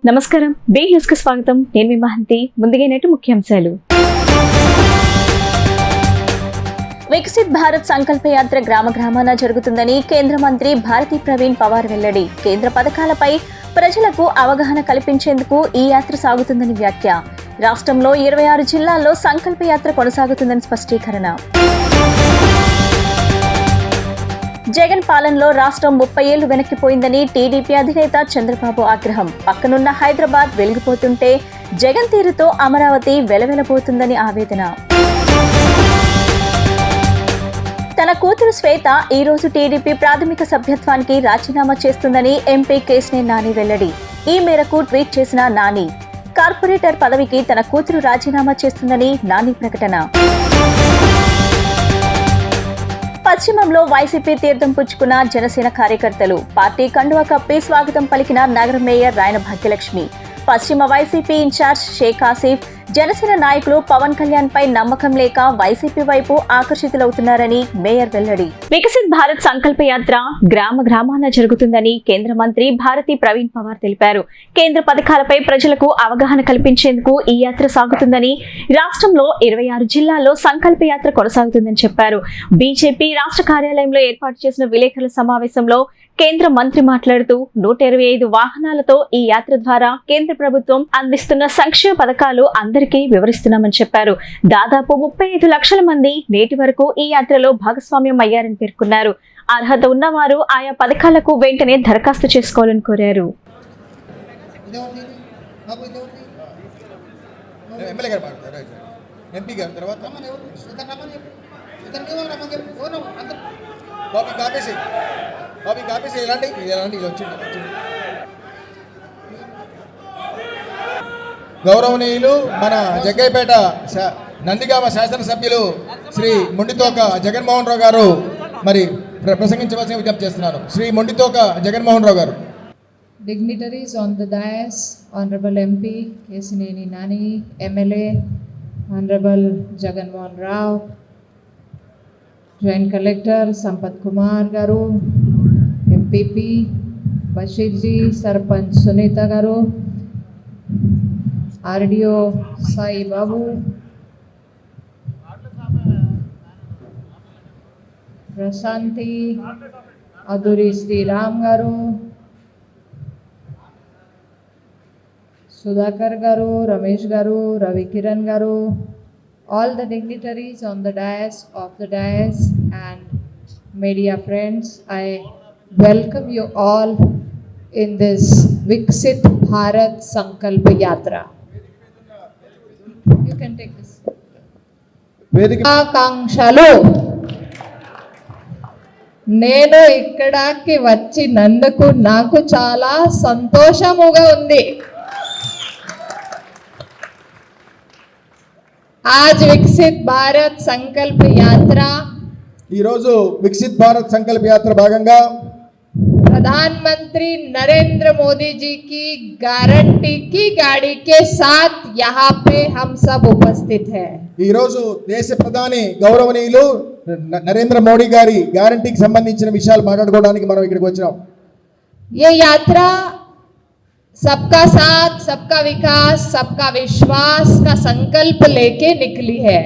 నమస్కారం, B news కు స్వాగతం. నేను మీ మహంతి. ముందుగా ముఖ్యాంశాలు. వికసిత్ భారత్ సంకల్ప యాత్ర గ్రామ గ్రామాన జరుగుతుందని కేంద్ర మంత్రి భారతీ ప్రవీణ్ పవార్ వెల్లడి. కేంద్ర పథకాలపై ప్రజలకు అవగాహన కల్పించేందుకు ఈ యాత్ర సాగుతుందని వ్యాఖ్య. రాష్ట్రంలో 26 జిల్లాల్లో సంకల్ప యాత్ర కొనసాగుతుందని స్పష్టీకరణ. జగన్ పాలనలో రాష్ట్రం 30 ఏళ్లు వెనక్కిపోయిందని టీడీపీ అధినేత చంద్రబాబు ఆగ్రహం. పక్కనున్న హైదరాబాద్ వెలిగిపోతుంటే జగన్ తీరుతో అమరావతి వెలవెలబోతుందని ఆవేదన. తన కూతురు శ్వేత ఈ రోజు టీడీపీ ప్రాథమిక సభ్యత్వానికి రాజీనామా చేస్తుందని ఎంపీ కేశినేని నాని వెల్లడి. ఈ మేరకు ట్వీట్ చేసిన నాని, కార్పొరేటర్ పదవికి తన కూతురు రాజీనామా చేస్తుందని నాని ప్రకటన. పశ్చిమంలో వైసీపీ తీర్థం పుచ్చుకున్న జనసేన కార్యకర్తలు. పార్టీ కండువా కప్పి స్వాగతం పలికిన నగర మేయర్ రాయన భాగ్యలక్ష్మి. పశ్చిమ వైసీపీ ఇన్ఛార్జ్ షేక్ ఆసిఫ్, జనసేన నాయకులు పవన్ కళ్యాణ్ పై నమ్మకం లేక వైసీపీ వైపు ఆకర్షితులవుతున్నారని మేయర్ వెల్లడి. వికసిత్ భారత్ సంకల్ప యాత్ర గ్రామ గ్రామాన జరుగుతుందని కేంద్ర మంత్రి భారతీ ప్రవీణ్ పవార్ తెలిపారు. కేంద్ర పథకాలపై ప్రజలకు అవగాహన కల్పించేందుకు ఈ యాత్ర సాగుతుందని, రాష్ట్రంలో 26 జిల్లాల్లో సంకల్ప యాత్ర కొనసాగుతుందని చెప్పారు. బీజేపీ రాష్ట్ర కార్యాలయంలో ఏర్పాటు చేసిన విలేకరుల సమావేశంలో కేంద్ర మంత్రి మాట్లాడుతూ 125 వాహనాలతో ఈ యాత్ర ద్వారా కేంద్ర ప్రభుత్వం అందిస్తున్న సంక్షేమ పథకాలు అందరికీ వివరిస్తున్నామని చెప్పారు. దాదాపు 35 లక్షల మంది నేటి వరకు ఈ యాత్రలో భాగస్వామ్యం అయ్యారని పేర్కొన్నారు. అర్హత ఉన్నవారు ఆయా పథకాలకు వెంటనే దరఖాస్తు చేసుకోవాలని కోరారు. గౌరవనీయులు మన జగ్గయ్యపేట నందిగామ శాసనసభ్యులు శ్రీ మొండితోక జగన్మోహన్ రావు గారు మరి ప్రసంగించవలసిన విజ్ఞప్తి చేస్తున్నాను. శ్రీ మొండితోక జగన్మోహన్ రావు గారు. Dignitaries on the dais, Honorable MP Kesineni Nani, MLA Honorable Jaganmohan Rao, Joint Collector Sampath Kumar Garu, MPP Bashir Ji, Sarpanch Sunita Garu, RDO Sai Babu, Prasanti, Aduri Sri Ram Garu, Sudhakar Garu, Ramesh Garu, Ravi Kiran Garu, all the dignitaries on the dais, of the dais and media friends, I welcome you all in this Viksit Bharat Sankalpa Yatra. You can take this. ఆకాంక్షలు. నేను ఇక్కడికి వచ్చినందుకు నాకు చాలా సంతోషముగా ఉంది. आज विकसित भारत संकल्प यात्रा ఈ రోజు వికసిత్ భారత్ సంకల్ప యాత్ర భాగంగా प्रधानमंत्री नरेंद्र मोदी जी की गारंटी की गाड़ी के साथ यहाँ पे हम सब उपस्थित हैं. ఈ రోజు దేశ ప్రధాని గౌరవనీయులు నరేంద్ర మోడీ గారి గ్యారంటీకి సంబంధించిన విషయాలు మాట్లాడుకోవడానికి మనం ఇక్కడికి వచ్చాం. ये यात्रा सबका साथ, सबका विकास, सबका विश्वास का संकल्प लेके निकली है.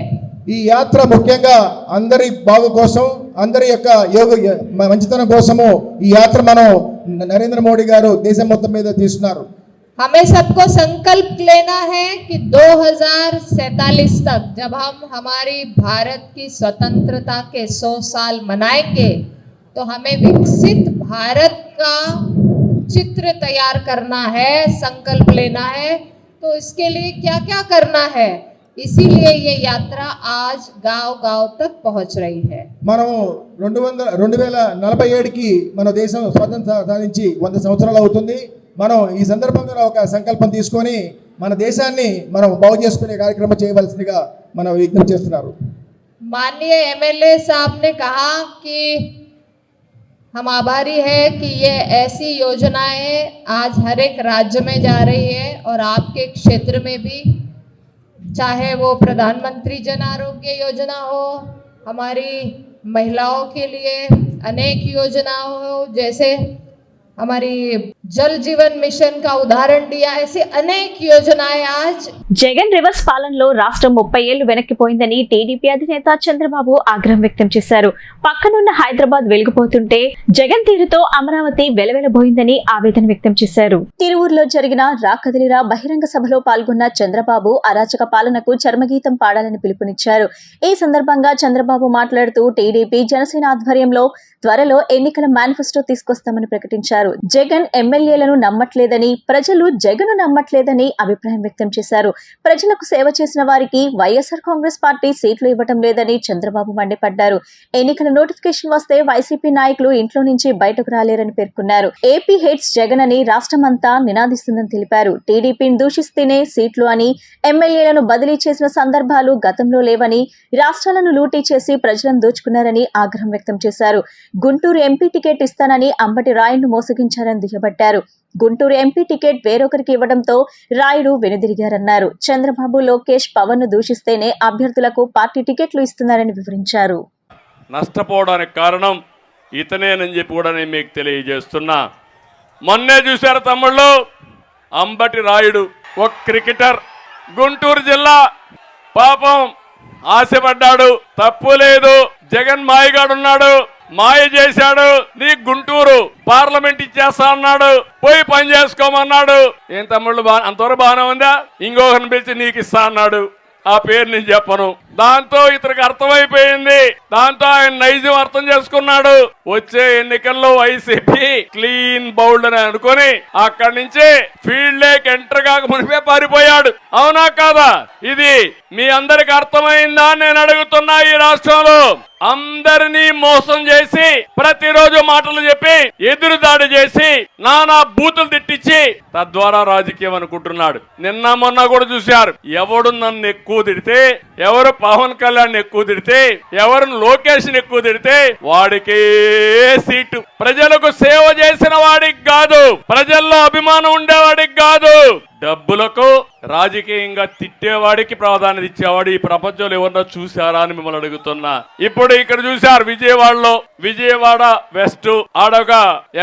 ఈ యాత్ర ముఖ్యంగా అందరి బాగు కోసం, అందరి యొక్క మంచితనం కోసము ఈ యాత్ర మనం నరేంద్ర మోడీ గారు దేశం మొత్తం మీద తీస్తున్నారు. हमें सबको संकल्प लेना है कि 2047 तक जब हम हमारी भारत की स्वतंत्रता के 100 साल मनाएंगे तो हमें विकसित भारत का चित्र तैयार करना है, संकल्प लेना है. तो इसके लिए क्या क्या करना है, इसीलिए ये यात्रा आज गांव-गांव तक पहुंच रही है. మనము 2047కి మన దేశం స్వాతంత్రం సాధించి 100 సంవత్సరాలు అవుతుంది. మనం ఈ సందర్భంగా ఒక సంకల్పం తీసుకొని మన దేశాన్ని మనం బాగు చేసుకునే కార్యక్రమం చేయవలసిందిగా మనం విజ్ఞప్తి చేస్తున్నారు. माननीय एमएलए साहब ने कहा कि हम आभारी है कि ये ऐसी योजनाएं आज हर एक राज्य में जा रही है और आपके क्षेत्र में भी, चाहे वो प्रधानमंत्री जन आरोग्य योजना हो, हमारी महिलाओं के लिए अनेक योजनाएं हो, जैसे हमारी जल जीवन मिशन का उदाहरण दिया। ऐसी अनेक योजनाएं आज జగన్ రివర్స్ పాలనలో రాష్ట్రం 30 ఏళ్లు వెనక్కిపోయిందని టీడీపీ అధినేత చంద్రబాబు ఆగ్రహం వ్యక్తం చేశారు. పక్కనున్న హైదరాబాద్ వెలిగిపోతుంటే జగన్ తీరుతో అమరావతి వెలవెలబోయిందని ఆవేదన వ్యక్తం చేశారు. తిరువూరులో జరిగిన రాకదిలిరా బహిరంగ సభలో పాల్గొన్న చంద్రబాబు అరాచక పాలనకు చర్మగీతం పాడాలని పిలుపునిచ్చారు. ఈ సందర్భంగా చంద్రబాబు మాట్లాడుతూ టీడీపీ జనసేన ఆధ్వర్యంలో త్వరలో ఎన్నికల మేనిఫెస్టో తీసుకొస్తామని ప్రకటించారు. జగన్ ఎమ్మెల్యేలను నమ్మట్లేదని, ప్రజలు జగన్ నమ్మట్లేదని అభిప్రాయం వ్యక్తం చేశారు. ప్రజలకు సేవ చేసిన వారికి వైఎస్ఆర్ కాంగ్రెస్ పార్టీ సీట్లు ఇవ్వటం లేదని చంద్రబాబు మండిపడ్డారు. ఎన్నికల నోటిఫికేషన్ వస్తే వైసీపీ నాయకులు ఇంట్లో నుంచి బయటకు రాలేరని పేర్కొన్నారు. ఏపీ హెడ్స్ జగన్ అని రాష్ట్రమంతా నినాదిస్తుందని తెలిపారు. టీడీపీని దూషిస్తేనే సీట్లు అని, ఎమ్మెల్యేలను బదిలీ చేసిన సందర్భాలు గతంలో లేవని, రాష్ట్రాలను లూటీ చేసి ప్రజలను దోచుకున్నారని ఆగ్రహం వ్యక్తం చేశారు. గుంటూరు ఎంపీ టికెట్ ఇస్తానని అంబటి రాయుడును మోసగించారని దుయ్యబట్టారు. గుంటూరు ఎంపీ టికెట్ వేరొకరికి ఇవ్వడంతో రాయుడు వెనుదిరిగారన్నారు. చంద్రబాబు, లోకేష్, పవన్ ను దూషిస్తేనే అభ్యర్థులకు పార్టీ టికెట్లు ఇస్తున్నారని వివరించారు. నష్టపోవడానికి కారణం ఇతనేనని చెప్పి కూడా నేను మీకు తెలియజేస్తున్నా. మొన్నే చూశారు తమ్ముళ్ళు, అంబటి రాయుడు ఒక క్రికెటర్, గుంటూరు జిల్లా, పాపం ఆశపడ్డాడు, తప్పు లేదు. జగన్ మాయగాడున్నాడు, మాయ చేశాడు, నీ గుంటూరు పార్లమెంట్ ఇచ్చేస్తా అన్నాడు, పోయి పని చేసుకోమన్నాడు. ఏం తమ్ముళ్ళు అంతవరకు బాగానే ఉందా? ఇంకొకరిని పిలిచి నీకు ఇస్తా అన్నాడు, ఆ పేరు నేను చెప్పను. దాంతో ఇతనికి అర్థమైపోయింది, దాంతో ఆయన నైజం అర్థం చేసుకున్నాడు. వచ్చే ఎన్నికల్లో వైసీపీ క్లీన్ బౌల్డ్ అని అనుకుని అక్కడి నుంచి ఫీల్డ్ లేక్ ఎంటర్ కాక మునిపే పారిపోయాడు. అవునా కాదా? ఇది మీ అందరికి అర్థమైందా నేను అడుగుతున్నా. ఈ రాష్ట్రంలో అందరినీ మోసం చేసి, ప్రతిరోజు మాటలు చెప్పి, ఎదురుదాడి చేసి, నానా బూతులు తిట్టించి తద్వారా రాజకీయం అనుకుంటున్నాడు. నిన్న మొన్న కూడా చూశారు, ఎవడు నన్ను ఎక్కువ తిడితే, ఎవరు పవన్ కళ్యాణ్ ఎక్కువ తిడితే, ఎవరు లోకేష్ ఎక్కువ తిడితే వాడికే సీటు. ప్రజలకు సేవ చేసిన వాడికి కాదు, ప్రజల్లో అభిమానం ఉండేవాడికి కాదు, డబ్బులకు రాజకీయంగా తిట్టేవాడికి ప్రాధాన్యత ఇచ్చేవాడు ఈ ప్రపంచంలో ఎవరన్నా చూసారా అని మిమ్మల్ని అడుగుతున్నా. ఇప్పుడు ఇక్కడ చూశారు విజయవాడలో, విజయవాడ వెస్ట్ ఆడొక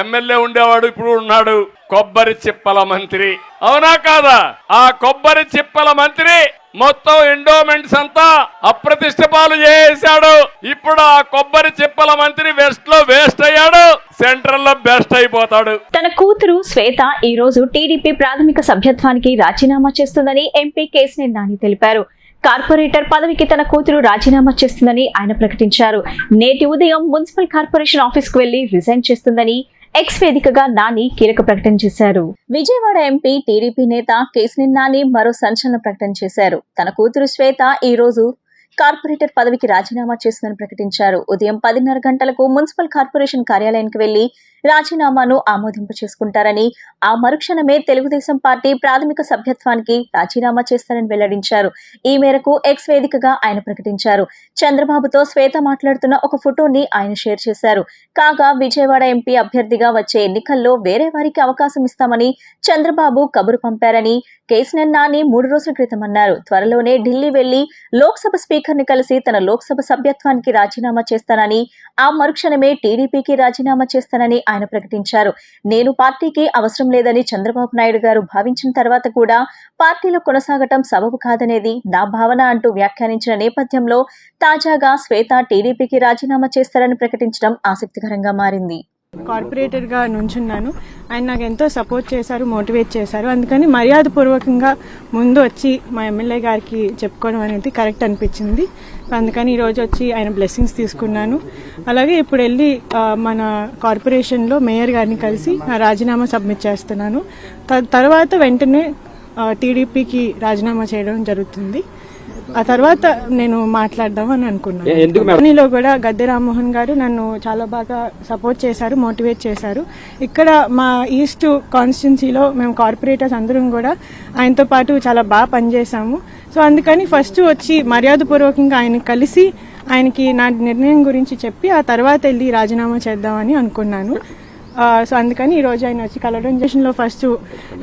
ఎమ్మెల్యే ఉండేవాడు, ఇప్పుడు ఉన్నాడు కొబ్బరి చిప్పల మంత్రి. అవునా కాదా? ఆ కొబ్బరి చిప్పల మంత్రి మొత్తం ఎండోమెంట్స్ అంతా అప్రతిష్ట పాలు చేశాడు. ఇప్పుడు ఆ కొబ్బరి చిప్పల మంత్రి వెస్ట్ లో వేస్ట్ అయ్యాడు, సెంట్రల్ లో బెస్ట్ అయిపోతాడు. తన కూతురు శ్వేత ఈ రోజు టీడీపీ ప్రాథమిక సభ్యత్వానికి రాజీనామా చేస్తుందని ఎంపీ కేశినేని నాని తెలిపారు. కార్పొరేటర్ పదవికి తన కూతురు రాజీనామా చేస్తుందని ఆయన ప్రకటించారు. నేటి ఉదయం మున్సిపల్ కార్పొరేషన్ ఆఫీస్ కు వెళ్లి రిజైన్ చేస్తుందని ఎక్స్ వేదికగా నాని కీలక ప్రకటన చేశారు. విజయవాడ ఎంపీ టీడీపీ నేత కేశినేని నాని మరో సంచలన ప్రకటన చేశారు. తన కూతురు శ్వేత ఈ రోజు కార్పొరేటర్ పదవికి రాజీనామా చేస్తుందని ప్రకటించారు. ఉదయం 10:30 గంటలకు మున్సిపల్ కార్పొరేషన్ కార్యాలయానికి వెళ్లి రాజీనామాను ఆమోదింప చేసుకుంటారని, ఆ మరుక్షణమే తెలుగుదేశం పార్టీ ప్రాథమిక సభ్యత్వానికి రాజీనామా చేస్తారని వెల్లడించారు. ఈ మేరకు ఎక్స్ వేదికగా ఆయన ప్రకటించారు. చంద్రబాబుతో శ్వేత మాట్లాడుతున్న ఒక ఫోటోని ఆయన షేర్ చేశారు. కాగా విజయవాడ ఎంపీ అభ్యర్థిగా వచ్చే ఎన్నికల్లో వేరే వారికి అవకాశం ఇస్తామని చంద్రబాబు కబురు పంపారని కేశినేని నాని 3 రోజుల క్రితం అన్నారు. త్వరలోనే ఢిల్లీ వెళ్లి లోక్సభ స్పీకర్ ని కలిసి తన లోక్సభ సభ్యత్వానికి రాజీనామా చేస్తానని, ఆ మరుక్షణమే టీడీపీకి రాజీనామా చేస్తానని ఆయన ప్రకటించారు. నేను పార్టీకి అవసరం లేదని చంద్రబాబు నాయుడు గారు భావించిన తర్వాత కూడా పార్టీలో కొనసాగటం సబబు కాదనేది నా భావన అంటూ వ్యాఖ్యానించిన నేపథ్యంలో తాజాగా శ్వేత టీడీపీకి రాజీనామా చేస్తారని ప్రకటించడం ఆసక్తికరంగా మారింది. కార్పొరేటర్గా నుంచున్నాను. ఆయన నాకు ఎంతో సపోర్ట్ చేశారు, మోటివేట్ చేశారు. అందుకని మర్యాదపూర్వకంగా ముందు వచ్చి మా ఎమ్మెల్యే గారికి చెప్పుకోవడం అనేది కరెక్ట్ అనిపించింది. అందుకని ఈరోజు వచ్చి ఆయన బ్లెస్సింగ్స్ తీసుకున్నాను. అలాగే ఇప్పుడు వెళ్ళి మన కార్పొరేషన్లో మేయర్ గారిని కలిసి నా రాజీనామా సబ్మిట్ చేస్తున్నాను. తర్వాత వెంటనే టీడీపీకి రాజీనామా చేయడం జరుగుతుంది. ఆ తర్వాత నేను మాట్లాడదామని అనుకున్నాను. దీనిలో కూడా గద్దె రామ్మోహన్ గారు నన్ను చాలా బాగా సపోర్ట్ చేశారు, మోటివేట్ చేశారు. ఇక్కడ మా ఈస్ట్ కాన్స్టిట్యున్సీలో మేము కార్పొరేటర్స్ అందరం కూడా ఆయనతో పాటు చాలా బాగా పనిచేశాము. సో అందుకని ఫస్ట్ వచ్చి మర్యాదపూర్వకంగా ఆయన కలిసి ఆయనకి నా నిర్ణయం గురించి చెప్పి ఆ తర్వాత వెళ్ళి రాజీనామా చేద్దామని అనుకున్నాను. సో అందుకని ఈరోజు ఆయన వచ్చి కలవడం స్టేషన్లో ఫస్ట్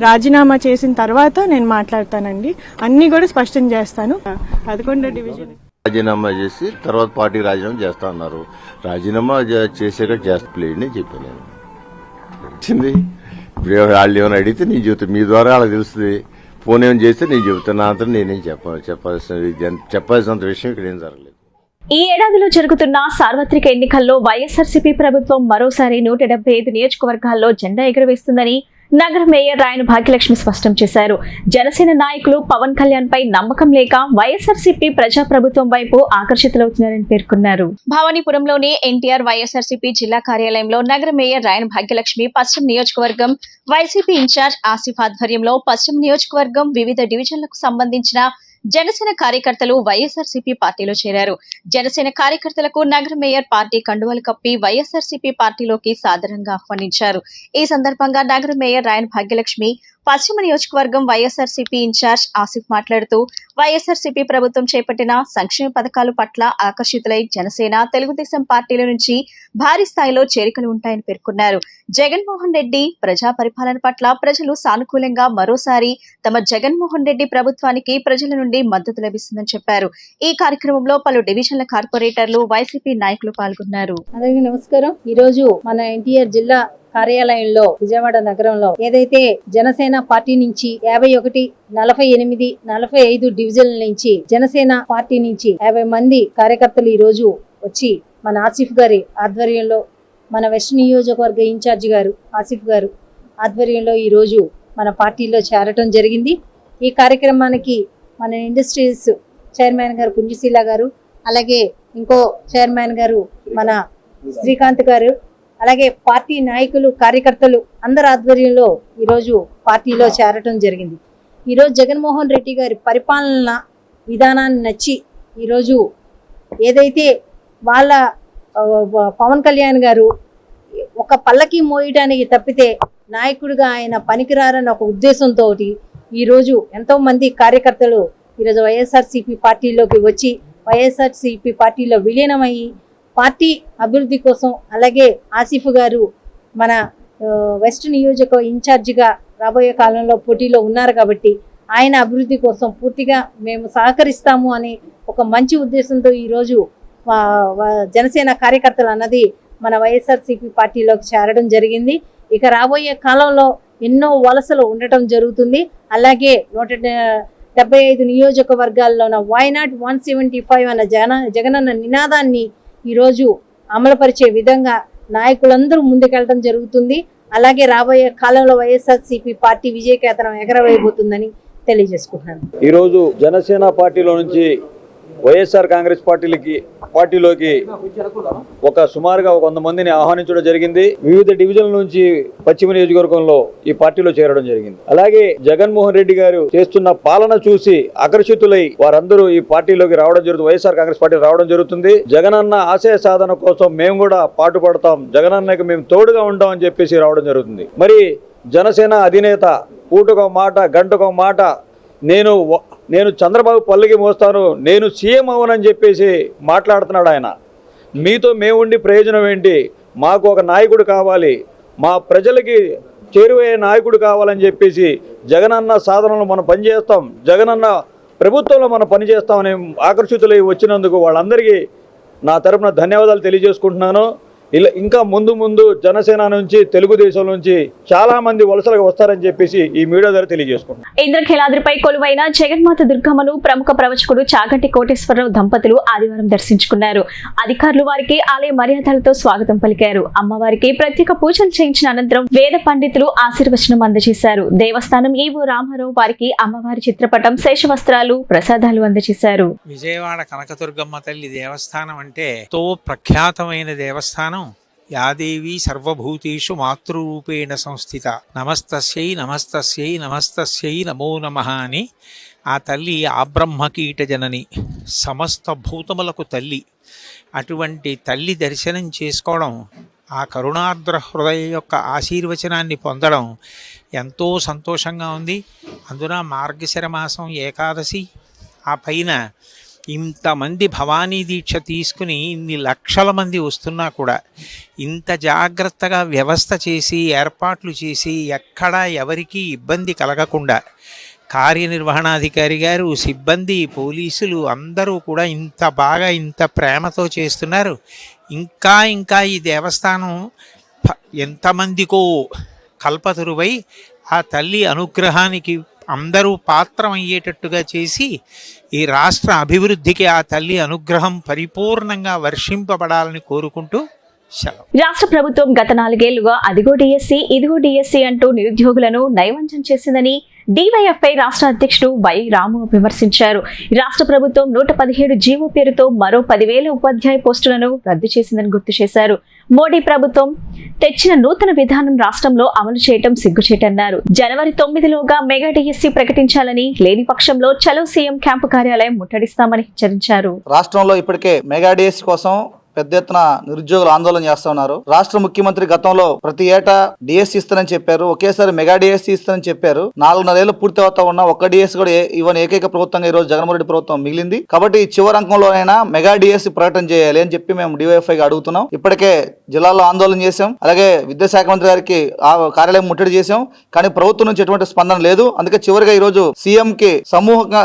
రాజీనామా చేసిన తర్వాత నేను మాట్లాడతానండి, అన్ని కూడా స్పష్టం చేస్తాను. 11వ డివిజన్ రాజీనామా చేసి తర్వాత పార్టీ రాజీనామా చేస్తా అన్నారు. రాజీనామా చేసాక చేస్తా ప్లేడ్ని చెప్పాను. వచ్చింది ఇప్పుడు వాళ్ళు ఏమైనా అడిగితే నేను చెబుతాను, మీ ద్వారా వాళ్ళకి తెలుస్తుంది. ఫోన్ ఏమైనా చేస్తే నేను చెబుతాను. నా అంతా నేనేం చెప్పాల్సినంత విషయం ఇక్కడ ఏం జరగలేదు. ఈ ఏడాదిలో జరుగుతున్న సార్వత్రిక ఎన్నికల్లో వైఎస్ఆర్సీపీ ప్రభుత్వం మరోసారి 175 నియోజకవర్గాల్లో జెండా ఎగురవేస్తుందని నగర మేయర్ రాయన భాగ్యలక్ష్మి స్పష్టం చేశారు. జనసేన నాయకులు పవన్ కళ్యాణ్ పై నమ్మకం లేక వైఎస్ఆర్సీపీ ప్రజాప్రభుత్వం వైపు ఆకర్షితులవుతున్నారని పేర్కొన్నారు. భవానీపురంలోని ఎన్టీఆర్ వైఎస్ఆర్సీపీ జిల్లా కార్యాలయంలో నగర మేయర్ రాయన భాగ్యలక్ష్మి పశ్చిమ నియోజకవర్గం వైసీపీ ఇన్ఛార్జ్ ఆసిఫ్ ఆధ్వర్యంలో పశ్చిమ నియోజకవర్గం వివిధ డివిజన్లకు సంబంధించిన జనసేన కార్యకర్తలు వైఎస్ఆర్సీపీ పార్టీలో చేరారు. జనసేన కార్యకర్తలకు నగర మేయర్ పార్టీ కండువాలు కప్పి వైఎస్ఆర్సీపీ పార్టీలోకి సాదరంగా ఆహ్వానించారు. ఈ సందర్భంగా నగర మేయర్ రాయన భాగ్యలక్ష్మి పశ్చిమ నియోజకవర్గం వైఎస్ఆర్సీపీ ఇన్ఛార్జ్ ఆసిఫ్ మాట్లాడుతూ వైఎస్ఆర్సీపీ ప్రభుత్వం చేపట్టిన సంక్షేమ పథకాల పట్ల ఆకర్షితులై జనసేన, తెలుగుదేశం పార్టీల నుంచి భారీ స్థాయిలో చేరికలు ఉంటాయని పేర్కొన్నారు. జగన్మోహన్ రెడ్డి ప్రజా పరిపాలన పట్ల ప్రజలు సానుకూలంగా మరోసారి తమ జగన్మోహన్ రెడ్డి ప్రభుత్వానికి ప్రజల నుండి మద్దతు లభిస్తుందని చెప్పారు. ఈ కార్యక్రమంలో పలు డివిజన్ల కార్పొరేటర్లు, వైసీపీ నాయకులు పాల్గొన్నారు. అందరికీ నమస్కారం. ఈ రోజు మన ఎన్టీఆర్ జిల్లా కార్యాలయంలో విజయవాడ నగరంలో ఏదైతే జనసేన పార్టీ నుంచి 51, 48, 45 డివిజన్ల నుంచి జనసేన పార్టీ నుంచి 50 మంది కార్యకర్తలు ఈ రోజు వచ్చి మన ఆసిఫ్ గారి ఆధ్వర్యంలో, మన వెస్ట్ నియోజకవర్గ ఇన్ఛార్జి గారు ఆసిఫ్ గారు ఆధ్వర్యంలో ఈ రోజు మన పార్టీలో చేరటం జరిగింది. ఈ కార్యక్రమానికి మన ఇండస్ట్రీస్ చైర్మన్ గారు పుంజిశీల గారు, అలాగే ఇంకో చైర్మన్ గారు మన శ్రీకాంత్ గారు, అలాగే పార్టీ నాయకులు, కార్యకర్తలు అందరి ఆధ్వర్యంలో ఈరోజు పార్టీలో చేరటం జరిగింది. ఈరోజు జగన్మోహన్ రెడ్డి గారి పరిపాలన విధానాన్ని నచ్చి ఈరోజు ఏదైతే వాళ్ళ పవన్ కళ్యాణ్ గారు ఒక పల్లకి మోయడానికి తప్పితే నాయకుడిగా ఆయన పనికిరారన్న ఒక ఉద్దేశంతో ఈరోజు ఎంతో మంది కార్యకర్తలు ఈరోజు వైఎస్ఆర్సీపీ పార్టీలోకి వచ్చి వైఎస్ఆర్సీపీ పార్టీలో విలీనమయ్యి పార్టీ అభివృద్ధి కోసం, అలాగే ఆసిఫ్ గారు మన వెస్ట్ నియోజక ఇన్ఛార్జిగా రాబోయే కాలంలో పోటీలో ఉన్నారు కాబట్టి ఆయన అభివృద్ధి కోసం పూర్తిగా మేము సహకరిస్తాము అనే ఒక మంచి ఉద్దేశంతో ఈరోజు జనసేన కార్యకర్తలు అన్నది మన వైఎస్ఆర్సీపీ పార్టీలోకి చేరడం జరిగింది. ఇక రాబోయే కాలంలో ఎన్నో వలసలు ఉండటం జరుగుతుంది. అలాగే 175 నియోజకవర్గాల్లోన వైనాట్ 175 అన్న జగనన్న నినాదాన్ని ఈరోజు అమలుపరిచే విధంగా నాయకులందరూ ముందుకెళ్ళడం జరుగుతుంది. అలాగే రాబోయే కాలంలో వైఎస్ఆర్సీపీ పార్టీ విజయకేతనం ఎగరవేయబోతుందని తెలియజేసుకుంటున్నాను. ఈరోజు జనసేన పార్టీలో నుంచి వైఎస్ఆర్ కాంగ్రెస్ పార్టీలోకి సుమారుగా 100 మందిని ఆహ్వానించడం జరిగింది. వివిధ డివిజన్ల నుంచి పశ్చిమ నియోజకవర్గంలో ఈ పార్టీలో చేరడం జరిగింది. అలాగే జగన్మోహన్ రెడ్డి గారు చేస్తున్న పాలన చూసి ఆకర్షితులై వారందరూ ఈ పార్టీలోకి రావడం జరుగుతుంది, వైఎస్ఆర్ కాంగ్రెస్ పార్టీ రావడం జరుగుతుంది. జగనన్న ఆశయ సాధన కోసం మేము కూడా పాటుపడతాం, జగనన్నకి మేము తోడుగా ఉంటాం అని చెప్పేసి రావడం జరుగుతుంది. మరి జనసేన అధినేత పూటకో మాట గంటకో మాట నేను చంద్రబాబు పల్లకి మోస్తాను, నేను సీఎం అవునని చెప్పేసి మాట్లాడుతున్నాడు ఆయన. మీతో మేముండి ప్రయోజనం ఏంటి? మాకు ఒక నాయకుడు కావాలి, మా ప్రజలకి చేరువయ్యే నాయకుడు కావాలని చెప్పేసి జగనన్న సాధనలో మనం పనిచేస్తాం, జగనన్న ప్రభుత్వంలో మనం పనిచేస్తామని ఆకర్షితులై వచ్చినందుకు వాళ్ళందరికీ నా తరపున ధన్యవాదాలు తెలియజేసుకుంటున్నాను. ఇంకా ముందు జనసేన నుంచి, తెలుగుదేశం నుంచి చాలా మంది వలసలకు వస్తారని చెప్పేసి ఈ మీడియా ద్వారా తెలియజేసుకుంటున్నాను. ఇంద్రకీలాద్రిపై కొలువైన జగన్మాత దుర్గమ్మను ప్రముఖ ప్రవచకుడు చాగంటి కోటేశ్వరరావు దంపతులు ఆదివారం దర్శించుకున్నారు. అధికారులు వారికి ఆలయ మర్యాదలతో స్వాగతం పలికారు. అమ్మవారికి ప్రత్యేక పూజలు చేయించిన అనంతరం వేద పండితులు ఆశీర్వచనం అందజేశారు. దేవస్థానం ఈవో రామారావు వారికి అమ్మవారి చిత్రపటం, శేషవస్త్రాలు, ప్రసాదాలు అందజేశారు. విజయవాడ కనకదుర్గమ్మ తల్లి దేవస్థానం అంటే ఎంతో ప్రఖ్యాతమైన దేవస్థానం. యాదేవి సర్వభూతేషు మాతృరూపేణ సంస్థిత, నమస్తస్యై నమస్తస్యై నమస్తస్యై నమో నమః అని ఆ తల్లి ఆబ్రహ్మకీట జనని, సమస్త భూతములకు తల్లి. అటువంటి తల్లి దర్శనం చేసుకోవడం, ఆ కరుణార్ద్ర హృదయ యొక్క ఆశీర్వచనాన్ని పొందడం ఎంతో సంతోషంగా ఉంది. అందున మార్గశిర మాసం ఏకాదశి, ఆ పైన ఇంతమంది భవానీ దీక్ష తీసుకుని ఇన్ని లక్షల మంది వస్తున్నా కూడా ఇంత జాగ్రత్తగా వ్యవస్థ చేసి, ఏర్పాట్లు చేసి, ఎక్కడా ఎవరికీ ఇబ్బంది కలగకుండా కార్యనిర్వహణాధికారి గారు, సిబ్బంది, పోలీసులు అందరూ కూడా ఇంత బాగా, ఇంత ప్రేమతో చేస్తున్నారు. ఇంకా ఈ దేవస్థానం ఎంతమందికో కల్పతరువై ఆ తల్లి అనుగ్రహానికి అందరూ పాత్రమయ్యేటట్టుగా చేసి ఈ రాష్ట్ర అభివృద్ధికి ఆ తల్లి అనుగ్రహం పరిపూర్ణంగా వర్షింపబడాలని కోరుకుంటూ సెలవు. రాష్ట్ర ప్రభుత్వం గత 4 ఏళ్లుగా అదిగో డిఎస్సి ఇదిగో డిఎస్సి అంటూ నిరుద్యోగులను నయవంచన చేసిందని డివైఎఫ్ఐ రాష్ట్ర అధ్యక్షుడు వై రాము విమర్శించారు. రాష్ట్ర ప్రభుత్వం 117 జీవో పేరుతో మరో 10,000 ఉపాధ్యాయ పోస్టులను రద్దు చేసిందని గుర్తు చేశారు. మోడీ ప్రభుత్వం తెచ్చిన నూతన విధానం రాష్ట్రంలో అమలు చేయటం సిగ్గుచేటన్నారు. జనవరి 9లోగా మెగా డిఎస్సి ప్రకటించాలని, లేని పక్షంలో చలో సీఎం క్యాంపు కార్యాలయం ముట్టడిస్తామని హెచ్చరించారు. రాష్ట్రంలో ఇప్పటికే మెగా డిఎస్సి కోసం పెద్ద ఎత్తున నిరుద్యోగులు ఆందోళన చేస్తా ఉన్నారు. రాష్ట్ర ముఖ్యమంత్రి గతంలో ప్రతి ఏటా డిఎస్సి ఇస్తానని చెప్పారు, ఒకేసారి మెగా డిఎస్సి ఇస్తానని చెప్పారు. 4.5 ఏళ్ళు పూర్తి అవుతా ఉన్న ఒక్క డిఎస్సి కూడా ఇవన్నీ ఏకైక ప్రభుత్వంగా ఈ రోజు జగన్మోహన్ రెడ్డి ప్రభుత్వం మిగిలింది. కాబట్టి చివరి అంకంలోనైనా మెగా డిఎస్సి ప్రకటన చేయాలి అని చెప్పి మేము డివైఎఫ్ఐ అడుగుతున్నాం. ఇప్పటికే జిల్లాలో ఆందోళన చేశాం, అలాగే విద్యాశాఖ మంత్రి గారికి ఆ కార్యాలయం ముట్టడి చేశాం. కానీ ప్రభుత్వం నుంచి ఎటువంటి స్పందన లేదు. అందుకే చివరిగా ఈ రోజు సీఎం కి సమూహంగా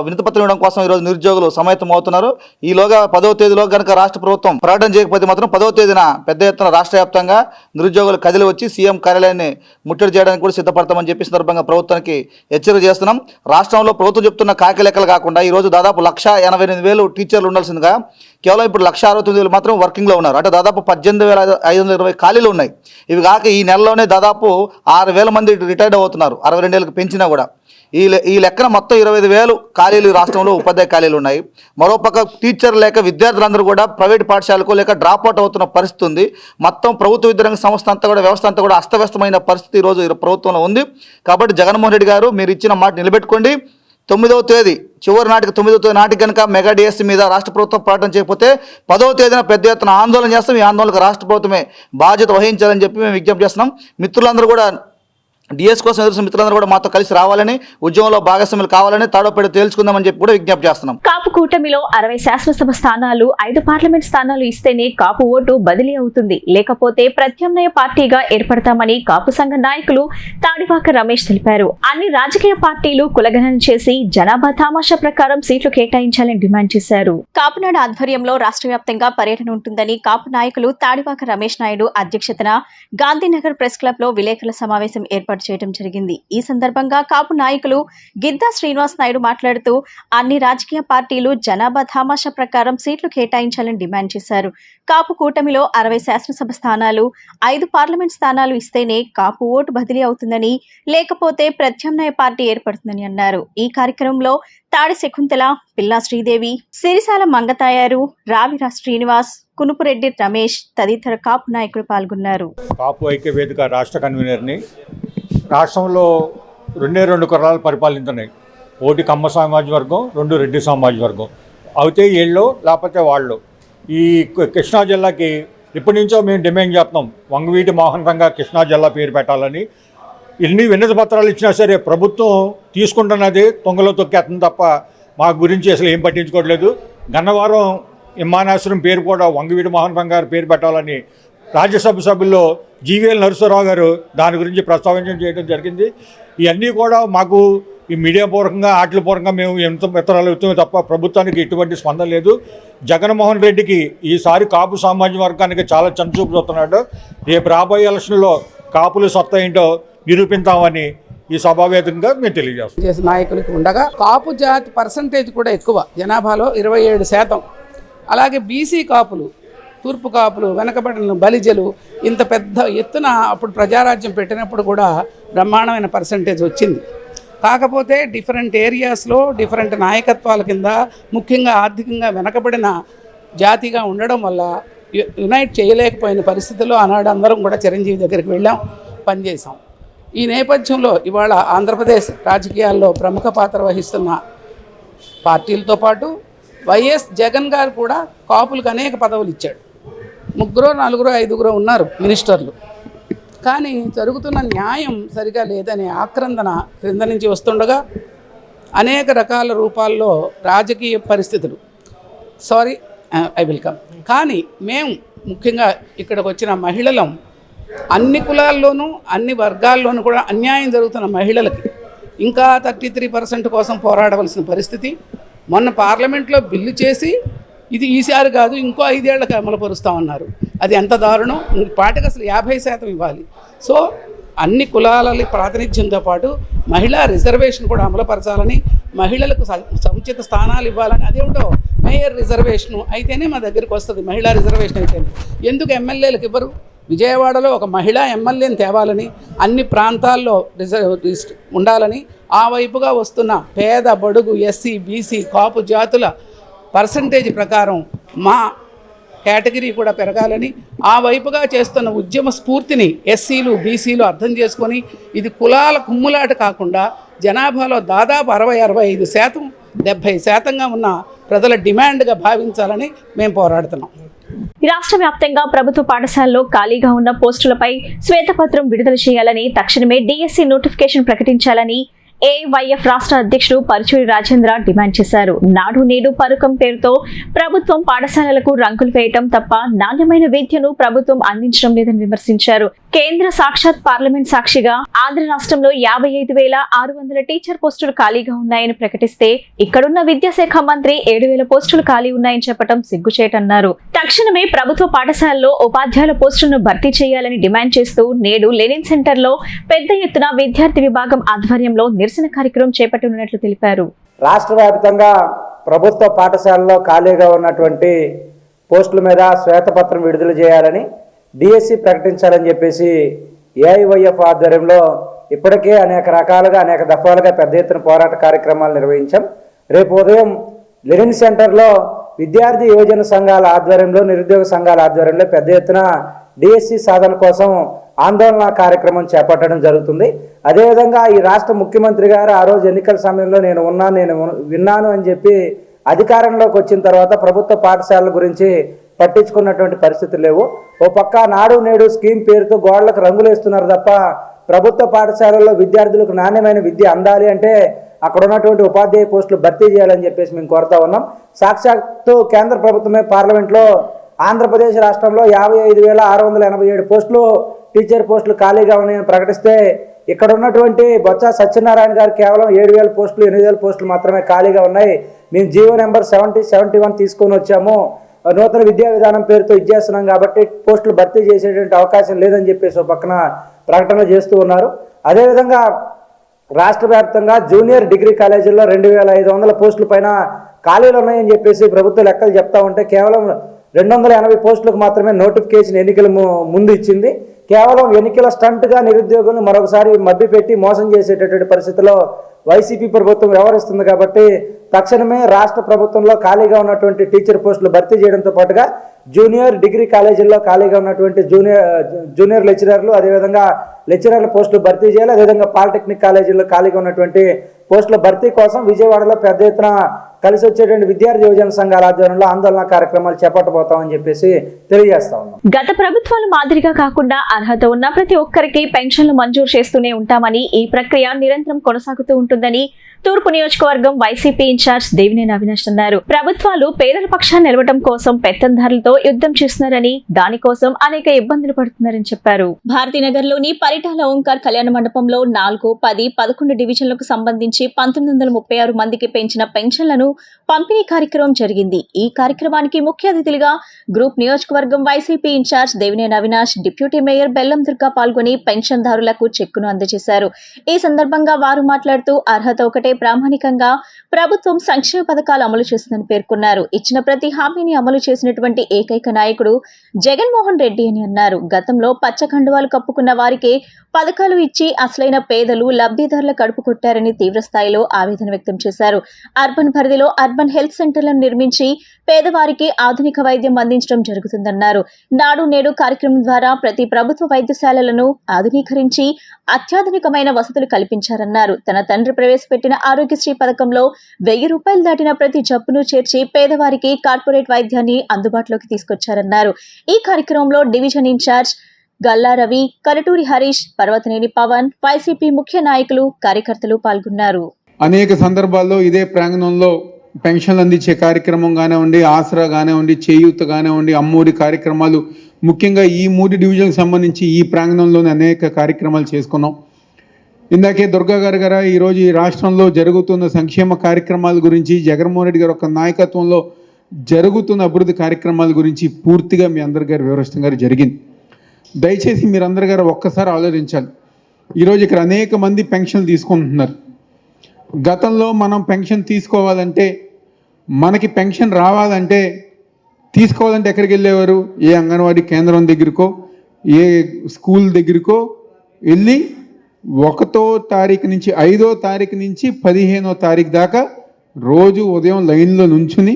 వినతిపత్రం ఇవ్వడం కోసం ఈ రోజు నిరుద్యోగులు సమాయత్తం అవుతున్నారు. ఈలోగా 10వ తేదీలో కనుక రాష్ట్ర ప్రభుత్వం ప్రకటన చేయకపోతే మాత్రం 10వ తేదీన పెద్ద ఎత్తున రాష్ట్ర వ్యాప్తంగా నిరుద్యోగులు కదిలి వచ్చి సీఎం కార్యాలయాన్ని ముట్టడి చేయడానికి కూడా సిద్ధపడతామని చెప్పి సందర్భంగా ప్రభుత్వానికి హెచ్చరిక చేస్తున్నాం. రాష్ట్రంలో ప్రభుత్వం చెప్తున్న కాకి లెక్కలు కాకుండా ఈ రోజు దాదాపు 1,88,000 టీచర్లు ఉండాల్సిందిగా కేవలం ఇప్పుడు 1,69,000 మాత్రం వర్కింగ్లో ఉన్నారు. అంటే దాదాపు 18,520 ఖాళీలు ఉన్నాయి. ఇవి కాక ఈ నెలలోనే దాదాపు 6,000 మంది రిటైర్డ్ అవుతున్నారు. 62 ఏళ్ళకి పెంచినా కూడా ఈ లెక్కన మొత్తం 25,000 ఖాళీలు రాష్ట్రంలో ఉపాధ్యాయ ఖాళీలు ఉన్నాయి. మరోపక్క టీచర్ లేక విద్యార్థులందరూ కూడా ప్రైవేట్ పాఠశాలకు లేక డ్రాప్ అవుట్ అవుతున్న పరిస్థితి ఉంది. మొత్తం ప్రభుత్వ విద్యారంగ సంస్థ అంతా కూడా వ్యవస్థ అంతా కూడా అస్తవ్యస్తమైన పరిస్థితి ఈరోజు ప్రభుత్వంలో ఉంది. కాబట్టి జగన్మోహన్ రెడ్డి గారు మీరు ఇచ్చిన మాట నిలబెట్టుకోండి. 9వ తేదీ చివరి నాటికి 9వ తేదీ నాటికి కనుక మెగా డిఎస్సి మీద రాష్ట్ర ప్రభుత్వం ప్రకటన చేయకపోతే 10వ తేదీన పెద్ద ఎత్తున ఆందోళన చేస్తాం. ఈ ఆందోళనకు రాష్ట్ర ప్రభుత్వమే బాధ్యత వహించాలని చెప్పి మేము విజ్ఞప్తి చేస్తున్నాం. మిత్రులందరూ కూడా డిఎస్ కోసం ఎదురు మిత్రులందరూ కూడా మాతో కలిసి రావాలని, ఉద్యమంలో భాగస్వాములు కావాలని, తాడోపేడ తేల్చుకుందామని చెప్పి కూడా విజ్ఞప్తి చేస్తున్నాం. కాపు కూటమిలో 60 శాసనసభ స్థానాలు, 5 పార్లమెంట్ స్థానాలు ఇస్తేనే కాపు ఓటు బదిలీ అవుతుంది, లేకపోతే ప్రత్యామ్నాయ పార్టీగా ఏర్పడతామని కాపు సంఘ నాయకులు తాడివాక రమేష్ తెలిపారు. అన్ని రాజకీయ పార్టీలు కులగణన చేసి జనాభా తామాషా ప్రకారం సీట్లు కేటాయించాలని డిమాండ్ చేశారు. కాపునాడు ఆధ్వర్యంలో రాష్ట్ర వ్యాప్తంగా పర్యటన ఉంటుందని కాపు నాయకులు తాడివాక రమేష్ నాయుడు అధ్యక్షతన గాంధీనగర్ ప్రెస్ క్లబ్ లో విలేకరుల సమావేశం ఏర్పాటు చేయడం జరిగింది. ఈ సందర్భంగా కాపు నాయకులు గిద్దా శ్రీనివాస్ నాయుడు మాట్లాడుతూ అన్ని రాజకీయ పార్టీలు జనాభా తామాషా ప్రకారం సీట్లు కేటాయించాలని డిమాండ్ చేశారు. కాపు కూటమిలో 60 శాసనసభ స్థానాలు, 5 పార్లమెంట్ స్థానాలు ఇస్తేనే కాపు ఓటు బదిలీ అవుతుందని, లేకపోతే ప్రత్యామ్నాయ పార్టీ ఏర్పడుతుందని అన్నారు. ఈ కార్యక్రమంలో తాడి శకుంతల, పిల్లా శ్రీదేవి, సిరిసాల మంగతాయారు, రావిరా శ్రీనివాస్, కునుపురెడ్డి రమేష్ తదితర కాపు నాయకులు పాల్గొన్నారు. కాపు ఐక్య వేదిక రాష్ట్ర కన్వీనర్ని. రాష్ట్రంలో 2 కులాలు పరిపాలించున్నాయి. ఒకటి కమ్మ సామాజిక వర్గం, 2 రెడ్డి సామాజిక వర్గం. అయితే వీళ్ళు లేకపోతే వాళ్ళు. ఈ కృష్ణా జిల్లాకి ఇప్పటి నుంచో మేము డిమాండ్ చేస్తున్నాం, వంగవీటి మోహన్ రంగా కృష్ణా జిల్లా పేరు పెట్టాలని. ఎన్ని వినతి పత్రాలు ఇచ్చినా సరే ప్రభుత్వం తీసుకుంటున్నది తొంగలో తొక్కేస్తుంది తప్ప మా గురించి అసలు ఏం పట్టించుకోవట్లేదు. గన్నవరం విమానాశ్రయం పేరు కూడా వంగవీటి మోహన్ రంగా గారి పేరు పెట్టాలని రాజ్యసభ సభ్యుల్లో జీవీఎల్ నరసింహరావు గారు దాని గురించి ప్రస్తావించడం చేయడం జరిగింది. ఇవన్నీ కూడా మాకు ఈ మీడియా పూర్వకంగా ఆటల పూర్వకంగా మేము ఎంత విత్తనాలు అవుతామే తప్ప ప్రభుత్వానికి ఎటువంటి స్పందన లేదు. జగన్మోహన్ రెడ్డికి ఈసారి కాపు సామాజిక వర్గానికి చాలా చంచూపు చూస్తున్నాడు. రేపు రాబోయే ఎలక్షన్లో కాపులు సత్తా ఏంటో నిరూపిస్తామని ఈ సభావేదికగా మేము తెలియజేస్తాం. నాయకులకి ఉండగా కాపు జాతి పర్సంటేజ్ కూడా ఎక్కువ, జనాభాలో 27%. అలాగే బీసీ కాపులు, తూర్పు కాపులు, వెనకబడిన బలిజలు ఇంత పెద్ద ఎత్తున అప్పుడు ప్రజారాజ్యం పెట్టినప్పుడు కూడా బ్రహ్మాండమైన పర్సంటేజ్ వచ్చింది. కాకపోతే డిఫరెంట్ ఏరియాస్లో డిఫరెంట్ నాయకత్వాల కింద ముఖ్యంగా ఆర్థికంగా వెనకబడిన జాతిగా ఉండడం వల్ల యునైట్ చేయలేకపోయిన పరిస్థితుల్లో ఆనాడు అందరం కూడా చిరంజీవి దగ్గరికి వెళ్ళాం, పనిచేసాం. ఈ నేపథ్యంలో ఇవాళ ఆంధ్రప్రదేశ్ రాజకీయాల్లో ప్రముఖ పాత్ర వహిస్తున్న పార్టీలతో పాటు వైఎస్ జగన్ గారు కూడా కాపులకు అనేక పదవులు ఇచ్చాడు. 3, 4, 5 ఉన్నారు మినిస్టర్లు. కానీ జరుగుతున్న న్యాయం సరిగా లేదనే ఆక్రందన క్రింద నుంచి వస్తుండగా అనేక రకాల రూపాల్లో రాజకీయ పరిస్థితులు ఐ విల్ కమ్. కానీ మేము ముఖ్యంగా ఇక్కడికి వచ్చిన మహిళలం అన్ని కులాల్లోనూ అన్ని వర్గాల్లోనూ కూడా అన్యాయం జరుగుతున్న మహిళలకి ఇంకా 33% కోసం పోరాడవలసిన పరిస్థితి. మొన్న పార్లమెంట్లో బిల్లు చేసి ఇది ఈసారి కాదు ఇంకో 5 ఏళ్లకు అమలుపరుస్తామన్నారు. అది ఎంత దారుణం. పార్టీకి అసలు 50% ఇవ్వాలి. సో అన్ని కులాల ప్రాతినిధ్యంతో పాటు మహిళా రిజర్వేషన్ కూడా అమలుపరచాలని, మహిళలకు సముచిత స్థానాలు ఇవ్వాలని. అదేమిటో మేయర్ రిజర్వేషను అయితేనే మా దగ్గరికి వస్తుంది, మహిళా రిజర్వేషన్ అయితేనే. ఎందుకు ఎమ్మెల్యేలకు ఇవ్వరు? విజయవాడలో ఒక మహిళా ఎమ్మెల్యేని తేవాలని, అన్ని ప్రాంతాల్లో ఉండాలని, ఆ వైపుగా వస్తున్న పేద బడుగు ఎస్సీ బీసీ కాపు జాతుల పర్సంటేజ్ ప్రకారం మా కేటగిరీ కూడా పెరగాలని, ఆ వైపుగా చేస్తున్న ఉద్యమ స్ఫూర్తిని ఎస్సీలు బీసీలు అర్థం చేసుకొని ఇది కులాల కుమ్ములాట కాకుండా జనాభాలో దాదాపు 60-65%, 70%గా ఉన్న ప్రజల డిమాండ్గా భావించాలని మేము పోరాడుతున్నాం. రాష్ట్ర వ్యాప్తంగా ప్రభుత్వ పాఠశాలలో ఖాళీగా ఉన్న పోస్టులపై శ్వేతపత్రం విడుదల చేయాలని, తక్షణమే డిఎస్సి నోటిఫికేషన్ ప్రకటించాలని ఏఐవైఎఫ్ రాష్ట్ర అధ్యక్షుడు పరుచూరి రాజేంద్ర డిమాండ్ చేశారు. నాడు నేడు పథకం పేరుతో ప్రభుత్వం పాఠశాలలకు రంగులు వేయటం తప్ప నాణ్యమైన విద్యను ప్రభుత్వం అందించడం లేదని విమర్శించారు. కేంద్ర సాక్షాత్ పార్లమెంట్ సాక్షిగా ఆంధ్ర రాష్ట్రంలో 55,600 టీచర్ పోస్టులు ఖాళీగా ఉన్నాయని ప్రకటిస్తే ఇక్కడున్న విద్యాశాఖ మంత్రి 7,000 పోస్టులు ఖాళీ ఉన్నాయని చెప్పడం సిగ్గుచేటన్నారు. తక్షణమే ప్రభుత్వ పాఠశాలలో ఉపాధ్యాయుల పోస్టులను భర్తీ చేయాలని డిమాండ్ చేస్తూ నేడు లెనిన్ సెంటర్ లో పెద్ద ఎత్తున విద్యార్థి విభాగం ఆధ్వర్యంలో నిరసన కార్యక్రమం చేపట్టనున్నట్లు తెలిపారు. రాష్ట్ర వ్యాప్తంగా ప్రభుత్వ పాఠశాలలో ఖాళీగా ఉన్నటువంటి పోస్టుల మీద శ్వేతపత్రం విడుదల చేయాలని, డిఎస్సి ప్రకటించాలని చెప్పేసి ఏఐవైఎఫ్ ఆధ్వర్యంలో ఇప్పటికే అనేక దఫాలుగా పెద్ద ఎత్తున పోరాట కార్యక్రమాలు నిర్వహించాం. రేపు ఉదయం లెనిన్ సెంటర్లో విద్యార్థి యువజన సంఘాల ఆధ్వర్యంలో, నిరుద్యోగ సంఘాల ఆధ్వర్యంలో పెద్ద ఎత్తున డిఎస్సి సాధన కోసం ఆందోళన కార్యక్రమం చేపట్టడం జరుగుతుంది. అదేవిధంగా ఈ రాష్ట్ర ముఖ్యమంత్రి గారు ఆ రోజు ఎన్నికల సమయంలో నేను విన్నాను అని చెప్పి అధికారంలోకి వచ్చిన తర్వాత ప్రభుత్వ పాఠశాలల గురించి పట్టించుకున్నటువంటి పరిస్థితులు లేవు. ఓ పక్క నాడు నేడు స్కీమ్ పేరుతో గోడలకు రంగులు వేస్తున్నారు తప్ప ప్రభుత్వ పాఠశాలల్లో విద్యార్థులకు నాణ్యమైన విద్య అందాలి అంటే అక్కడ ఉన్నటువంటి ఉపాధ్యాయ పోస్టులు భర్తీ చేయాలని చెప్పేసి మేము కోరుతా ఉన్నాం. సాక్షాత్తు కేంద్ర ప్రభుత్వమే పార్లమెంట్లో ఆంధ్రప్రదేశ్ రాష్ట్రంలో 55,687 పోస్టులు టీచర్ పోస్టులు ఖాళీగా ఉన్నాయని ప్రకటిస్తే ఇక్కడ ఉన్నటువంటి బొత్స సత్యనారాయణ గారు కేవలం 7,000 పోస్టులు 8,000 పోస్టులు మాత్రమే ఖాళీగా ఉన్నాయి. మేము జీవో నెంబర్ 71 తీసుకొని వచ్చాము, నూతన విద్యా విధానం పేరుతో ఇచ్చేస్తున్నాం కాబట్టి పోస్టులు భర్తీ చేసేటువంటి అవకాశం లేదని చెప్పేసి పక్కన ప్రకటనలు చేస్తూ ఉన్నారు. అదేవిధంగా రాష్ట్ర వ్యాప్తంగా జూనియర్ డిగ్రీ కాలేజీల్లో 2,500 పోస్టుల పైన ఖాళీలు ఉన్నాయని చెప్పేసి ప్రభుత్వ లెక్కలు చెప్తా ఉంటే కేవలం 280 పోస్టులకు మాత్రమే నోటిఫికేషన్ ఎన్నికల ముందు ఇచ్చింది. కేవలం ఎన్నికల స్టంట్గా నిరుద్యోగులను మరొకసారి మభ్యపెట్టి మోసం చేసేటటువంటి పరిస్థితిలో వైసీపీ ప్రభుత్వం వ్యవహరిస్తుంది. కాబట్టి తక్షణమే రాష్ట్ర ప్రభుత్వంలో ఖాళీగా ఉన్నటువంటి టీచర్ పోస్టులు భర్తీ చేయడంతో పాటుగా జూనియర్ డిగ్రీ కాలేజీల్లో ఖాళీగా ఉన్నటువంటి జూనియర్ లెక్చరర్లు, అదేవిధంగా లెక్చరర్ల పోస్టులు భర్తీ చేయాలి. అదేవిధంగా పాలిటెక్నిక్ కాలేజీల్లో ఖాళీగా ఉన్నటువంటి పోస్టుల భర్తీ కోసం విజయవాడలో పెద్ద ఎత్తున కలిసి వచ్చేటువంటి విద్యార్థి యువజన సంఘాల ఆధ్వర్యంలో ఆందోళన కార్యక్రమాలు చేపట్టబోతామని చెప్పేసి తెలియజేస్తా ఉన్నాం. గత ప్రభుత్వాల మాదిరిగా కాకుండా అర్హత ఉన్న ప్రతి ఒక్కరికి పెన్షన్లు మంజూరు చేస్తూనే ఉంటామని, ఈ ప్రక్రియ నిరంతరం కొనసాగుతూ ఉంటుందని తూర్పు నియోజకవర్గం వైసీపీ ఇన్ఛార్జ్ దేవినేని అవినాష్ అన్నారు. ప్రభుత్వాలు పేదల పక్షాన్ని నిలవడం కోసం పెత్తందారులతో యుద్ధం చేస్తున్నారని, దానికోసం అనేక ఇబ్బందులు పడుతున్నారని చెప్పారు. భారతీనగర్ లోని పరిటాల ఓంకార్ కళ్యాణ మండపంలో 4, 10, 11 డివిజన్లకు సంబంధించి 1936 మందికి పెంచిన పెన్షన్లను పంపిణీ కార్యక్రమం జరిగింది. ఈ కార్యక్రమానికి ముఖ్య అతిథులుగా గ్రూప్ నియోజకవర్గం YCP incharge Devineni Avinash, deputy mayor Bellam Durga పాల్గొని పెన్షన్దారులకు చెక్కును అందజేశారు. ఈ సందర్భంగా వారు మాట్లాడుతూ అర్హత ఒకటే ప్రామాణికంగా ప్రభుత్వం సంక్షేమ పథకాలు అమలు చేస్తుందని పేర్కొన్నారు. ఇచ్చిన ప్రతి హామీని అమలు చేసినటువంటి ఏకైక నాయకుడు జగన్మోహన్ రెడ్డి అని అన్నారు. గతంలో పచ్చ కండువాలు కప్పుకున్న వారికే పథకాలు ఇచ్చి అసలైన పేదలు లబ్ధిదారుల కడుపు కొట్టారని తీవ్రస్థాయిలో ఆవేదన వ్యక్తం చేశారు. అర్బన్ పరిధిలో అర్బన్ హెల్త్ సెంటర్లను నిర్మించి పేదవారికి ఆధునిక వైద్యం అందించడం జరుగుతుందన్నారు. నాడు నేడు కార్యక్రమం ద్వారా ప్రతి ప్రభుత్వ వైద్యశాలలను ఆధునీకరించి అత్యాధునికమైన వసతులు కల్పించారన్నారు. తన తండ్రి ప్రవేశపెట్టిన ఆరోగ్యశ్రీ పథకంలో 1,000 రూపాయలు దాటిన ప్రతి జబ్బును చేర్చి పేదవారికి కార్పొరేట్ వైద్యాన్ని అందుబాటులోకి తీసుకొచ్చారన్నారు. ఈ కార్యక్రమంలో డివిజన్ ఇన్ఛార్జ్ గల్లా రవి, కరటూరి హరీష్, పర్వతనేని పవన్, వైసీపీ ముఖ్య నాయకులు, కార్యకర్తలు పాల్గొన్నారు. అనేక సందర్భాల్లో ఇదే ప్రాంగణంలో పెన్షన్లు అందించే కార్యక్రమం కానివ్వండి, ఆసరా కానివ్వండి, చేయూత కానివ్వండి, అమ్మఒడి కార్యక్రమాలు, ముఖ్యంగా ఈ 3 డివిజన్కి సంబంధించి ఈ ప్రాంగణంలోనే అనేక కార్యక్రమాలు చేసుకున్నాం. ఇందాకే దుర్గా గారు ఈరోజు ఈ రాష్ట్రంలో జరుగుతున్న సంక్షేమ కార్యక్రమాల గురించి, జగన్మోహన్ రెడ్డి గారి యొక్క నాయకత్వంలో జరుగుతున్న అభివృద్ధి కార్యక్రమాల గురించి పూర్తిగా మీ అందరి గారు వివరించడం గారు జరిగింది. దయచేసి మీరందరి గారు ఒక్కసారి ఆలోచించాలి. ఈరోజు ఇక్కడ అనేక మంది పెన్షన్లు తీసుకుంటున్నారు. గతంలో మనం పెన్షన్ తీసుకోవాలంటే, మనకి పెన్షన్ రావాలంటే తీసుకోవాలంటే ఎక్కడికి వెళ్ళేవారు? ఏ అంగన్వాడీ కేంద్రం దగ్గరకో ఏ స్కూల్ దగ్గరకో వెళ్ళి 1వ తారీఖు నుంచి 5వ తారీఖు నుంచి 15వ తారీఖు దాకా రోజు ఉదయం లైన్లో నుంచుని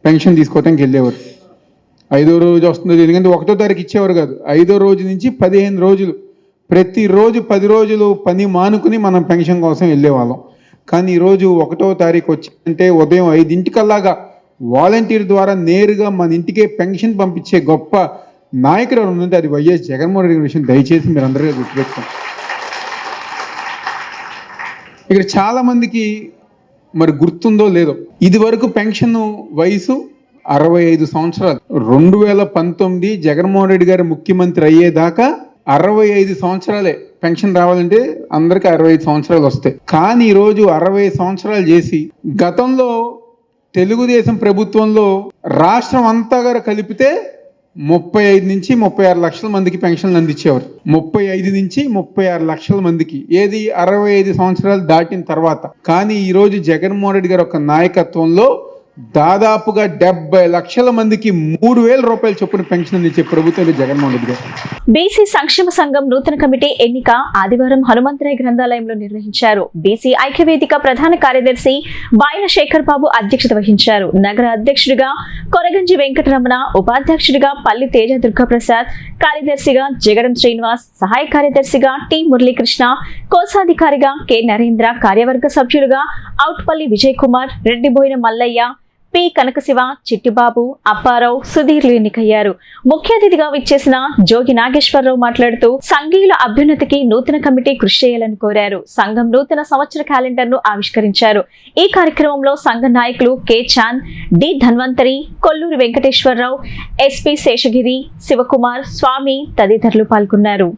పెన్షన్ తీసుకోవటానికి వెళ్ళేవారు. 5వ రోజు వస్తుందో ఎందుకంటే 1వ తారీఖు ఇచ్చేవారు కాదు. 5వ రోజు నుంచి 15 రోజులు ప్రతిరోజు 10 రోజులు పని మానుకుని మనం పెన్షన్ కోసం వెళ్ళేవాళ్ళం. కానీ ఈరోజు 1వ తారీఖు వచ్చిందంటే ఉదయం 5:00కల్లాగా వాలంటీర్ ద్వారా నేరుగా మన ఇంటికే పెన్షన్ పంపించే గొప్ప నాయకుడు ఉందంటే అది వైఎస్ జగన్మోహన్ రెడ్డి విషయం దయచేసి మీరు అందరికీ గుర్తుపెట్టుకోండి. ఇక్కడ చాలామందికి మరి గుర్తుందో లేదో, ఇది వరకు పెన్షన్ వయసు 65 సంవత్సరాలు. 2019 జగన్మోహన్ రెడ్డి గారు ముఖ్యమంత్రి అయ్యేదాకా 65 సంవత్సరాలే పెన్షన్ రావాలంటే అందరికి 65 సంవత్సరాలు వస్తాయి. కానీ ఈరోజు 60 సంవత్సరాలు చేసి గతంలో తెలుగుదేశం ప్రభుత్వంలో రాష్ట్రం అంతా గారు కలిపితే 35 నుంచి 36 లక్షల మందికి పెన్షన్లు అందించేవారు. 35 నుంచి 36 లక్షల మందికి, ఏది 65 సంవత్సరాలు దాటిన తర్వాత. కానీ ఈరోజు జగన్మోహన్ రెడ్డి గారి యొక్క నాయకత్వంలో దాదాపుగా 70 లక్షల మందికి 3,000 రూపాయలు చొప్పున పెన్షన్ అందించే ప్రభుత్వం జగన్మోహన్ రెడ్డి గారు. బీసీ సంక్షేమ సంఘం నూతన కమిటీ ఎన్నిక ఆదివారం హనుమంతరాయ గ్రంథాలయంలో నిర్వహించారు. బీసీ ఐక్యవేదిక ప్రధాన కార్యదర్శి బాయిల శేఖర్ బాబు అధ్యక్షత వహించారు. నగర అధ్యక్షుడిగా కొరగంజి వెంకటరమణ, ఉపాధ్యక్షుడిగా పల్లి తేజ దుర్గాప్రసాద్, కార్యదర్శిగా జగడం శ్రీనివాస్, సహాయ కార్యదర్శిగా టి మురళీకృష్ణ, కోశాధికారిగా కె నరేంద్ర, కార్యవర్గ సభ్యులుగా అవుట్పల్లి విజయ్ కుమార్, రెడ్డిబోయిన మల్లయ్య, పి కనకశివ, చిట్టిబాబు, అప్పారావు, సుధీర్లు ఎన్నికయ్యారు. ముఖ్య అతిథిగా విచ్చేసిన జోగి నాగేశ్వరరావు మాట్లాడుతూ సంఘీయుల అభ్యున్నతికి నూతన కమిటీ కృషి చేయాలని కోరారు. సంఘం నూతన సంవత్సర క్యాలెండర్ ను ఆవిష్కరించారు. ఈ కార్యక్రమంలో సంఘ నాయకులు K Chand, D Dhanvantari, Kolluri Venkateswararao, SP Seshagiri, Sivakumar, Swamy తదితరులు పాల్గొన్నారు.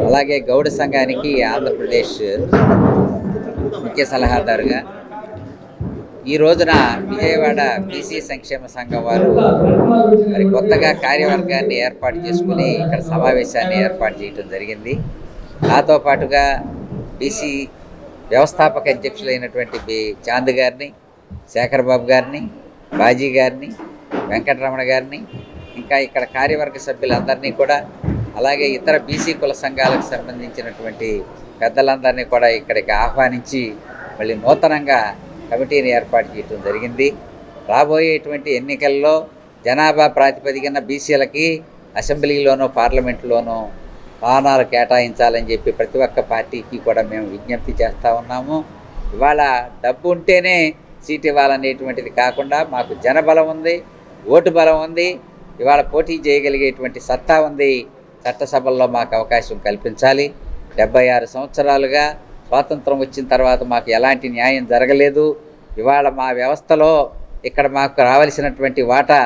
అలాగే గౌడ సంఘానికి ఆంధ్రప్రదేశ్ ముఖ్య సలహాదారుగా ఈ రోజున విజయవాడ బీసీ సంక్షేమ సంఘం వారు మరి కొత్తగా కార్యవర్గాన్ని ఏర్పాటు చేసుకుని ఇక్కడ సమావేశాన్ని ఏర్పాటు చేయడం జరిగింది. నాతో పాటుగా బీసీ వ్యవస్థాపక అధ్యక్షులైనటువంటి చాంద్ గారిని, శేఖర్ బాబు గారిని, బాజీ గారిని, వెంకటరమణ గారిని, ఇంకా ఇక్కడ కార్యవర్గ సభ్యులందరినీ కూడా, అలాగే ఇతర బీసీ కుల సంఘాలకు సంబంధించినటువంటి పెద్దలందరినీ కూడా ఇక్కడికి ఆహ్వానించి మళ్ళీ నూతనంగా కమిటీని ఏర్పాటు చేయడం జరిగింది. రాబోయేటువంటి ఎన్నికల్లో జనాభా ప్రాతిపదికన బీసీలకి అసెంబ్లీలోనూ పార్లమెంటులోనూ స్థానాలు కేటాయించాలని చెప్పి ప్రతి ఒక్క పార్టీకి కూడా మేము విజ్ఞప్తి చేస్తూ ఉన్నాము. ఇవాళ డబ్బు ఉంటేనే సీట్ ఇవ్వాలనేటువంటిది కాకుండా మాకు జనబలం ఉంది, ఓటు బలం ఉంది, ఇవాళ పోటీ చేయగలిగేటువంటి సత్తా ఉంది. చట్టసభల్లో మాకు అవకాశం కల్పించాలి. 76 సంవత్సరాలుగా స్వాతంత్రం వచ్చిన తర్వాత మాకు ఎలాంటి న్యాయం జరగలేదు. ఇవాళ మా వ్యవస్థలో ఇక్కడ మాకు రావాల్సినటువంటి వాటా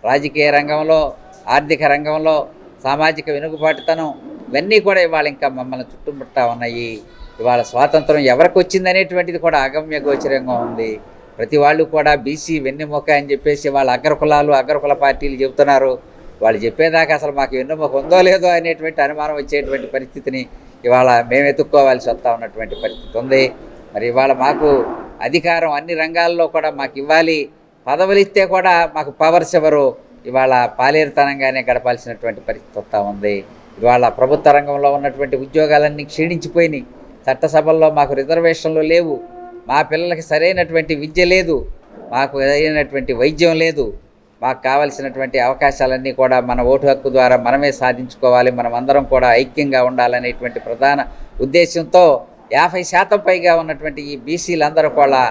రాజకీయ రంగంలో, ఆర్థిక రంగంలో, సామాజిక వెనుకబాటుతనం ఇవన్నీ కూడా ఇవాళ ఇంకా మమ్మల్ని చుట్టుముడతా ఉన్నాయి. ఇవాళ స్వాతంత్రం ఎవరికి వచ్చిందనేటువంటిది కూడా అగమ్య గోచరంగా ఉంది. ప్రతి వాళ్ళు కూడా బీసీ వెన్నెముక అని చెప్పేసి వాళ్ళ అగ్రకులాలు, అగ్రకుల పార్టీలు చెబుతున్నారు. వాళ్ళు చెప్పేదాకా అసలు మాకు వెన్నెముక ఉందో లేదో అనేటువంటి అనుమానం వచ్చేటువంటి పరిస్థితిని ఇవాళ మేము ఎత్తుక్కోవాల్సి వస్తూ ఉన్నటువంటి పరిస్థితి ఉంది. మరి ఇవాళ మాకు అధికారం అన్ని రంగాల్లో కూడా మాకు ఇవ్వాలి. పదవులు ఇస్తే కూడా మాకు పవర్స్ ఎవరు, ఇవాళ పాలేరుతనంగానే గడపాల్సినటువంటి పరిస్థితి వస్తూ ఉంది. ఇవాళ ప్రభుత్వ రంగంలో ఉన్నటువంటి ఉద్యోగాలన్నీ క్షీణించిపోయినాయి. చట్టసభల్లో మాకు రిజర్వేషన్లు లేవు, మా పిల్లలకి సరైనటువంటి విద్య లేదు, మాకు సరైనటువంటి వైద్యం లేదు. మాకు కావాల్సినటువంటి అవకాశాలన్నీ కూడా మన ఓటు హక్కు ద్వారా మనమే సాధించుకోవాలి, మనం అందరం కూడా ఐక్యంగా ఉండాలనేటువంటి ప్రధాన ఉద్దేశంతో 50% పైగా ఉన్నటువంటి ఈ బీసీలందరూ కూడా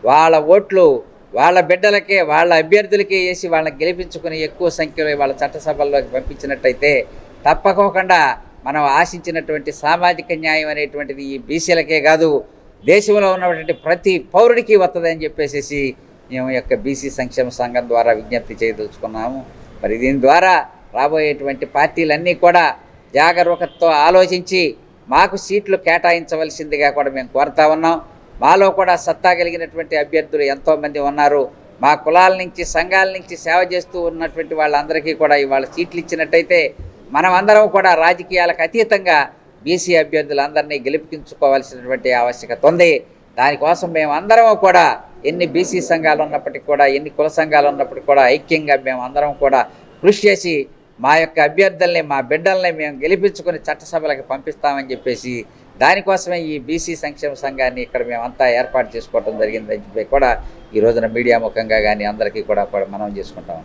వాళ్ళ ఓట్లు వాళ్ళ బిడ్డలకే, వాళ్ళ అభ్యర్థులకే వేసి వాళ్ళని గెలిపించుకుని ఎక్కువ సంఖ్యలో వాళ్ళ చట్టసభల్లోకి పంపించినట్టయితే తప్పకోకుండా మనం ఆశించినటువంటి సామాజిక న్యాయం అనేటువంటిది ఈ బీసీలకే కాదు, దేశంలో ఉన్నటువంటి ప్రతి పౌరుడికి వస్తుందని చెప్పేసి మేము యొక్క బీసీ సంక్షేమ సంఘం ద్వారా విజ్ఞప్తి చేయదలుచుకున్నాము. మరి దీని ద్వారా రాబోయేటువంటి పార్టీలన్నీ కూడా జాగరూకతతో ఆలోచించి మాకు సీట్లు కేటాయించవలసిందిగా కూడా మేము కోరుతా ఉన్నాం. మాలో కూడా సత్తా కలిగినటువంటి అభ్యర్థులు ఎంతోమంది ఉన్నారు. మా కులాల నుంచి, సంఘాల నుంచి సేవ చేస్తూ ఉన్నటువంటి వాళ్ళందరికీ కూడా ఇవాళ సీట్లు ఇచ్చినట్టయితే మనం అందరం కూడా రాజకీయాలకు అతీతంగా బీసీ అభ్యర్థులందరినీ గెలిపించుకోవాల్సినటువంటి ఆవశ్యకత ఉంది. దానికోసం మేము అందరం కూడా ఎన్ని బీసీ సంఘాలు ఉన్నప్పటికీ కూడా, ఎన్ని కుల సంఘాలు ఉన్నప్పటికీ కూడా ఐక్యంగా మేము అందరం కూడా కృషి చేసి మా యొక్క అభ్యర్థుల్ని, మా బిడ్డల్ని మేము గెలిపించుకొని చట్టసభలకు పంపిస్తామని చెప్పేసి దానికోసమే ఈ బీసీ సంక్షేమ సంఘాన్ని ఇక్కడ మేమంతా ఏర్పాటు చేసుకోవడం జరిగిందని చెప్పి కూడా ఈ రోజున మీడియా ముఖంగా కానీ అందరికీ కూడా మనం చేసుకుంటాం.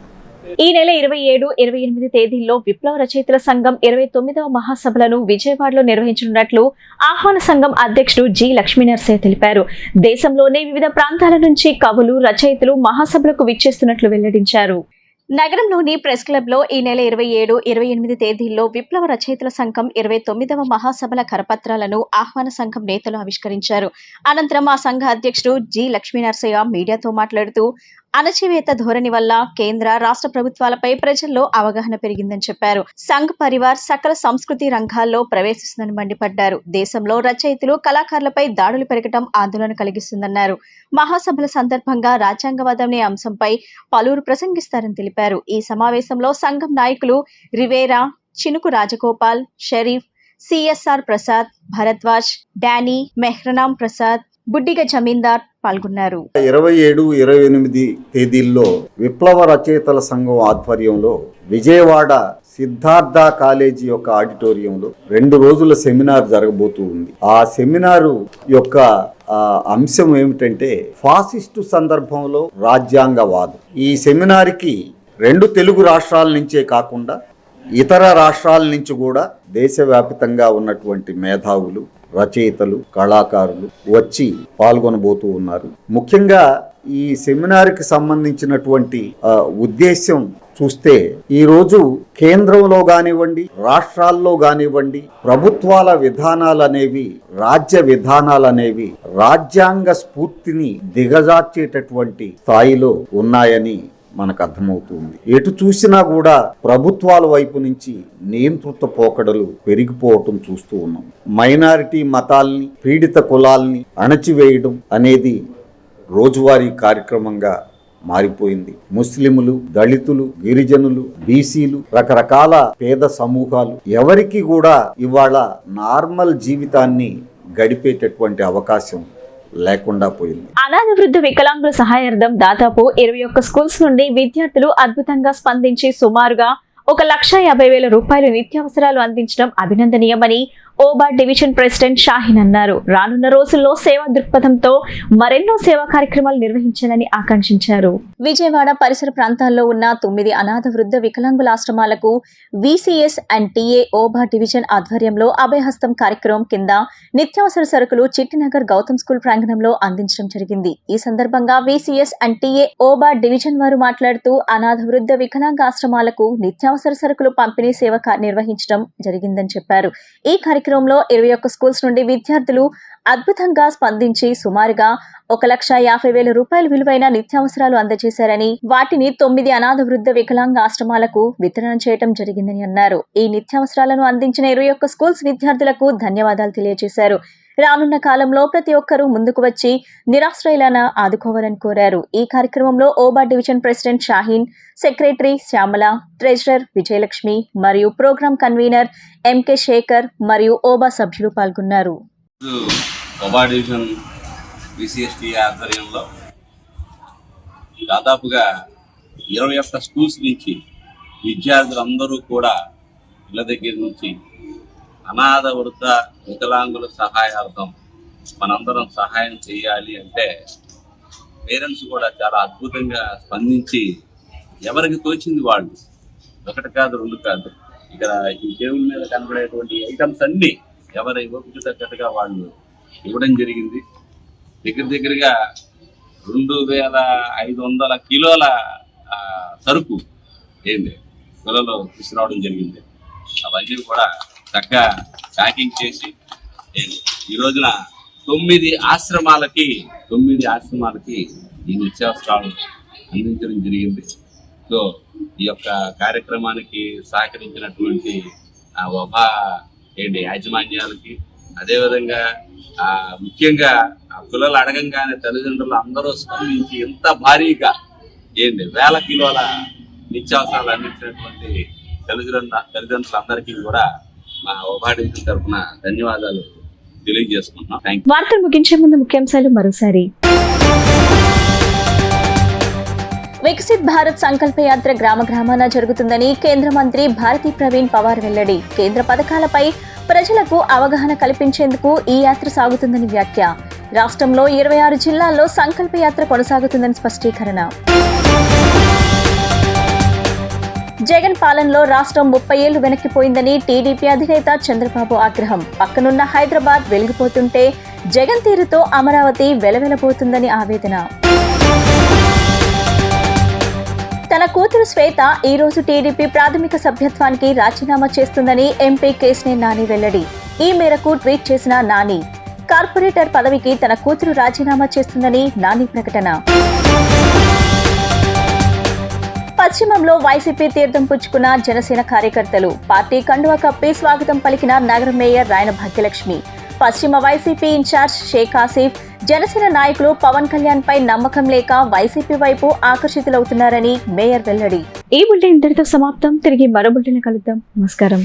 ఈ నెల 27, 28 తేదీల్లో విప్లవ రచయితల సంఘం 29వ మహాసభలను విజయవాడలో నిర్వహించనున్నట్లు ఆహ్వాన సంఘం అధ్యక్షుడు జి లక్ష్మీనరసయ్య తెలిపారు. దేశంలోని వివిధ ప్రాంతాల నుంచి కవులు, రచయితలు మహాసభలకు విచ్చేస్తున్నట్లు వెల్లడించారు. నగరంలోని ప్రెస్ క్లబ్ లో ఈ నెల 27, 28 తేదీల్లో విప్లవ రచయితల సంఘం 29వ మహాసభల కరపత్రాలను ఆహ్వాన సంఘం నేతలు ఆవిష్కరించారు. అనంతరం ఆ సంఘ అధ్యక్షుడు జి లక్ష్మీనరసయ్య మీడియాతో మాట్లాడుతూ అణచివేత ధోరణి వల్ల కేంద్ర, రాష్ట్ర ప్రభుత్వాలపై ప్రజల్లో అవగాహన పెరిగిందని చెప్పారు. సంఘ్ పరివార్ సకల సంస్కృతి రంగాల్లో ప్రవేశిస్తుందని మండిపడ్డారు. దేశంలో రచయితలు, కళాకారులపై దాడులు పెరగడం ఆందోళన కలిగిస్తుందన్నారు. మహాసభల సందర్భంగా రాజ్యాంగవాదం అనే అంశంపై పలువురు ప్రసంగిస్తారని తెలిపారు. ఈ సమావేశంలో సంఘం నాయకులు రివేరా, చినుకు రాజగోపాల్, షరీఫ్, సిఎస్ఆర్ ప్రసాద్, భరద్వాజ్, డానీ, మెహ్రనాం ప్రసాద్, బుడ్డిగ జమీందార్ పాల్గొన్నారు. 27, 28 తేదీల్లో విప్లవ రచయితల సంఘం ఆధ్వర్యంలో విజయవాడ సిద్ధార్థ కాలేజీ యొక్క ఆడిటోరియంలో 2 రోజుల సెమినార్ జరగబోతూ ఉంది. ఆ సెమినారు యొక్క అంశం ఏమిటంటే ఫాసిస్టు సందర్భంలో రాజ్యాంగవాదం. ఈ సెమినార్కి 2 తెలుగు రాష్ట్రాల నుంచే కాకుండా ఇతర రాష్ట్రాల నుంచి కూడా దేశవ్యాప్తంగా ఉన్నటువంటి మేధావులు, రచయితలు, కళాకారులు వచ్చి పాల్గొనబోతూ ఉన్నారు. ముఖ్యంగా ఈ సెమినార్కి సంబంధించినటువంటి ఉద్దేశం చూస్తే ఈరోజు కేంద్రంలో కానివ్వండి, రాష్ట్రాల్లో కానివ్వండి, ప్రభుత్వాల విధానాలు అనేవి, రాజ్య విధానాలు అనేవి రాజ్యాంగ స్ఫూర్తిని దిగజార్చేటటువంటి స్థాయిలో ఉన్నాయని మనకు అర్థమవుతుంది. ఎటు చూసినా కూడా ప్రభుత్వాల వైపు నుంచి నియంతృత్వ పోకడలు పెరిగిపోవటం చూస్తూ ఉన్నాం. మైనారిటీ మతాల్ని, పీడిత కులాల్ని అణచివేయడం అనేది రోజువారీ కార్యక్రమంగా మారిపోయింది. ముస్లింలు, దళితులు, గిరిజనులు, బీసీలు, రకరకాల పేద సమూహాలు ఎవరికి కూడా ఇవాళ నార్మల్ జీవితాన్ని గడిపేటటువంటి అవకాశం లేకుండా పోయింది. అనాథ వృద్ధ వికలాంగుల సహాయార్థం దాదాపు 21 స్కూల్స్ నుండి విద్యార్థులు అద్భుతంగా స్పందించి సుమారుగా 1,50,000 రూపాయలు నిత్యావసరాలు అందించడం అభినందనీయమని ఓబా డివిజన్ ప్రెసిడెంట్ షాహీన్ అన్నారు. రానున్న రోజుల్లో సేవా దృక్పథంతో మరెన్నో సేవా కార్యక్రమాలు నిర్వహించాలని ఆకాంక్షించారు. విజయవాడ పరిసర ప్రాంతాల్లో ఉన్న 9 అనాథ వృద్ధ వికలాంగుల ఆశ్రమాలకు VCS అండ్ TA ఓబా డివిజన్ ఆధ్వర్యంలో అభయహస్తం కార్యక్రమం కింద నిత్యావసర సరుకులు చిట్టినగర్ గౌతమ్ స్కూల్ ప్రాంగణంలో అందించడం జరిగింది. ఈ సందర్భంగా VCS అండ్ TA ఓబా డివిజన్ వారు మాట్లాడుతూ అనాథ వృద్ధ వికలాంగ ఆశ్రమాలకు నిత్యావసర సరుకులు పంపిణీ సేవ నిర్వహించడం జరిగిందని చెప్పారు. ఈ కార్యక్రమంలో 21 స్కూల్స్ నుండి విద్యార్థులు అద్భుతంగా స్పందించి సుమారుగా 1,50,000 రూపాయల విలువైన నిత్యావసరాలు అందజేశారని, వాటిని 9 అనాథ వృద్ధ వికలాంగ ఆశ్రమాలకు వితరణ చేయడం జరిగిందని అన్నారు. ఈ నిత్యావసరాలను అందించిన 21 స్కూల్స్ విద్యార్థులకు ధన్యవాదాలు తెలియజేశారు. రానున్న కాలంలో ప్రతి ఒక్కరూ ముందుకు వచ్చి నిరాశ్రయులను ఆదుకోవాలని కోరారు. ఈ కార్యక్రమంలో ఓబా division president Shaheen, secretary Shyamala, treasurer Vijayalakshmi మరియు ప్రోగ్రామ్ కన్వీనర్ MK శేఖర్ మరియు ఓబా సభ్యులు పాల్గొన్నారు. ఓబా డివిజన్ VCST ఆధ్వర్యంలో దాదాపుగా 21 స్కూల్స్ నుంచి విద్యార్థులందరూ కూడా ఇళ్ళ దగ్గర నుంచి అనాథ వృద్ధ వికలాంగుల సహాయార్థం మనందరం సహాయం చేయాలి అంటే పేరెంట్స్ కూడా చాలా అద్భుతంగా స్పందించి ఎవరికి తోచింది వాళ్ళు, 1 కాదు 2 కాదు, ఇక్కడ ఈ టేబుల్ మీద కనబడేటువంటి ఐటమ్స్ అన్నీ ఎవరి ఓపిక తగ్గట్టుగా వాళ్ళు ఇవ్వడం జరిగింది. దగ్గరగా 2,500 కిలోల సరుకు పిల్లలు తీసుకురావడం జరిగింది. అవన్నీ కూడా చక్కగా ప్యాకింగ్ చేసి ఈ రోజున 9 ఆశ్రమాలకి ఈ నిత్యావసరాలు అందించడం జరిగింది. సో ఈ యొక్క కార్యక్రమానికి సహకరించినటువంటి ఓబా యాజమాన్యాలకి, అదేవిధంగా ముఖ్యంగా పిల్లలు అడగంగానే తల్లిదండ్రులు అందరూ స్పందించి ఎంత భారీగా 1,000 కిలోల నిత్యావసరాలు అందించినటువంటి తల్లిదండ్రులందరికీ కూడా మా ఉపాధి డివిజన్ తరఫున ధన్యవాదాలు తెలియజేసుకుంటున్నాం. Thank you. వార్తలు ముగించే ముందు ముఖ్యాంశాలు మరోసారి. వికసిత్ భారత్ సంకల్ప యాత్ర గ్రామ గ్రామాన జరుగుతుందని కేంద్ర మంత్రి భారతీ ప్రవీణ్ పవార్ వెల్లడి. కేంద్ర పథకాలపై ప్రజలకు అవగాహన కల్పించేందుకు ఈ యాత్ర సాగుతుందని వ్యాఖ్య. రాష్ట్రంలో 26 జిల్లాల్లో సంకల్ప యాత్ర కొనసాగుతుందని స్పష్టీకరణ. జగన్ పాలనలో రాష్ట్రం 30 ఏళ్లు వెనక్కిపోయిందని టీడీపీ అధినేత చంద్రబాబు ఆగ్రహం. పక్కనున్న హైదరాబాద్ వెలిగిపోతుంటే జగన్ తీరుతో అమరావతి వెలవెలబోతుందని ఆవేదన. తన కూతురు శ్వేత ఈ రోజు టీడీపీ ప్రాథమిక సభ్యత్వానికి రాజీనామా చేస్తుందని ఎంపీ కేశినేని నాని వెల్లడి. ఈ మేరకు ట్వీట్ చేసిన నాని, కార్పొరేటర్ పదవికి తన కూతురు రాజీనామా చేస్తుందని నాని ప్రకటన. పశ్చిమంలో వైసీపీ తీర్థం పుచ్చుకున్న జనసేన కార్యకర్తలు. పార్టీ కండువా కప్పి స్వాగతం పలికిన నగర మేయర్ రాయన భాగ్యలక్ష్మి. పశ్చిమ వైసీపీ ఇన్ఛార్జ్ షేక్ ఆసిఫ్, జనసేన నాయకులు పవన్ కళ్యాణ్ పై నమ్మకం లేక వైసీపీ వైపు ఆకర్షితులవుతున్నారని మేయర్ వెల్లడి. ఈ బులెటిన్ ఇంతటితో సమాప్తం. తిరిగి మరో బులెటిన్ కలుద్దాం. నమస్కారం.